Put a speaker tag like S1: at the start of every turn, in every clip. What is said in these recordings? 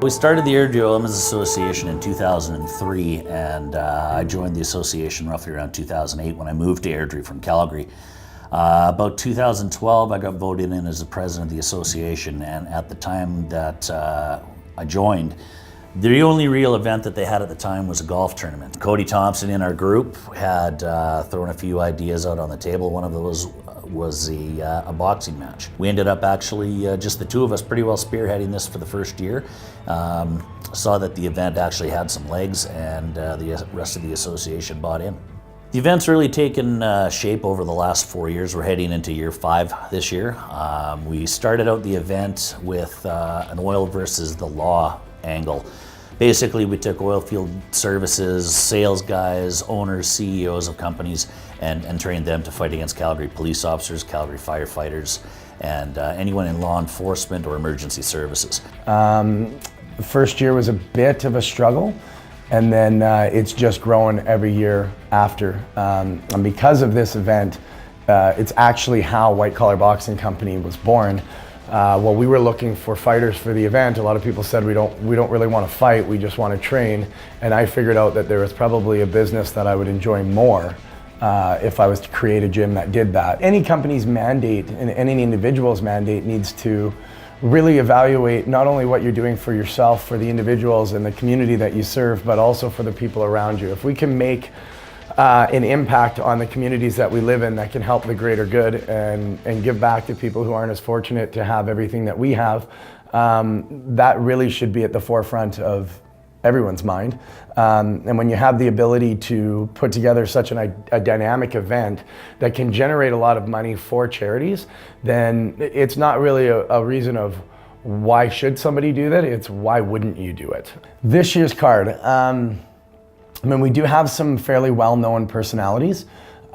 S1: We started the Airdrie Women's Association in 2003, and I joined the association roughly around 2008 when I moved to Airdrie from Calgary. About 2012, I got voted in as the president of the association, and at the time that I joined, the only real event that they had at the time was a golf tournament. Cody Thompson in our group had thrown a few ideas out on the table. One of those was a boxing match. We ended up actually, just the two of us, pretty well spearheading this for the first year. Saw that the event actually had some legs, and the rest of the association bought in. The event's really taken shape over the last 4 years. We're heading into year 5 this year. We started out the event with an oil versus the law angle. Basically, we took oil field services, sales guys, owners, CEOs of companies, and trained them to fight against Calgary police officers, Calgary firefighters, and anyone in law enforcement or emergency services.
S2: The first year was a bit of a struggle, and then it's just grown every year after. And because of this event, it's actually how White Collar Boxing Company was born. While we were looking for fighters for the event, a lot of people said we don't really want to fight, we just want to train. And I figured out that there was probably a business that I would enjoy more if I was to create a gym that did that. Any company's mandate and any individual's mandate needs to really evaluate not only what you're doing for yourself, for the individuals and the community that you serve, but also for the people around you. If we can make an impact on the communities that we live in that can help the greater good and give back to people who aren't as fortunate to have everything that we have, that really should be at the forefront of everyone's mind. And when you have the ability to put together such a dynamic event that can generate a lot of money for charities, then it's not really a reason of why should somebody do that, it's why wouldn't you do it. This year's card. I mean, we do have some fairly well-known personalities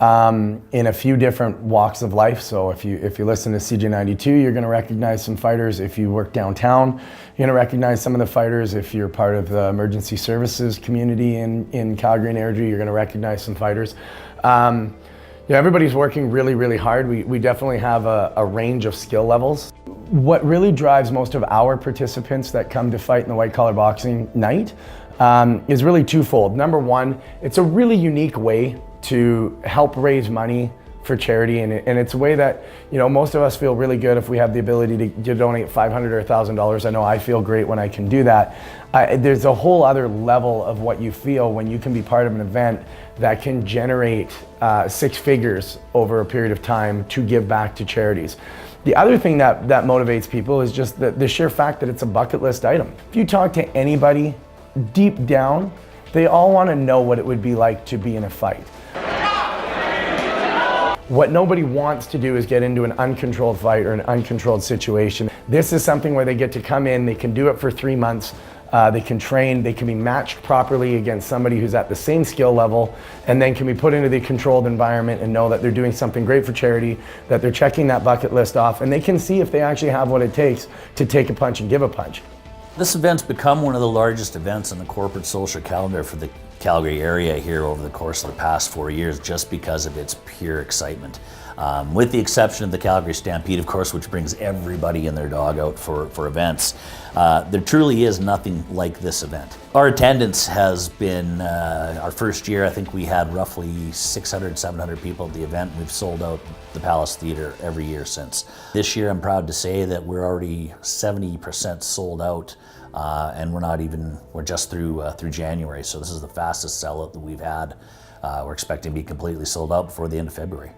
S2: in a few different walks of life. So if you listen to CJ92, you're going to recognize some fighters. If you work downtown, you're going to recognize some of the fighters. If you're part of the emergency services community in Calgary and Airdrie, you're going to recognize some fighters. Everybody's working really, really hard. We definitely have a range of skill levels. What really drives most of our participants that come to fight in the White Collar Boxing Night is really twofold. Number one, it's a really unique way to help raise money for charity, and it's a way that, you know, most of us feel really good if we have the ability to donate $500 or $1,000. I know I feel great when I can do that. There's a whole other level of what you feel when you can be part of an event that can generate 6 figures over a period of time to give back to charities. The other thing that motivates people is just the sheer fact that it's a bucket list item. If you talk to anybody, deep down, they all want to know what it would be like to be in a fight. What nobody wants to do is get into an uncontrolled fight or an uncontrolled situation. This is something where they get to come in, they can do it for 3 months, they can train, they can be matched properly against somebody who's at the same skill level, and then can be put into the controlled environment and know that they're doing something great for charity, that they're checking that bucket list off, and they can see if they actually have what it takes to take a punch and give a punch.
S1: This event's become one of the largest events in the corporate social calendar for the Calgary area here over the course of the past 4 years, just because of its pure excitement. With the exception of the Calgary Stampede, of course, which brings everybody and their dog out for events, there truly is nothing like this event. Our attendance has been, our first year, I think we had roughly 600, 700 people at the event. We've sold out the Palace Theatre every year since. This year, I'm proud to say that we're already 70% sold out, and we're just through January. So this is the fastest sellout that we've had. We're expecting to be completely sold out before the end of February.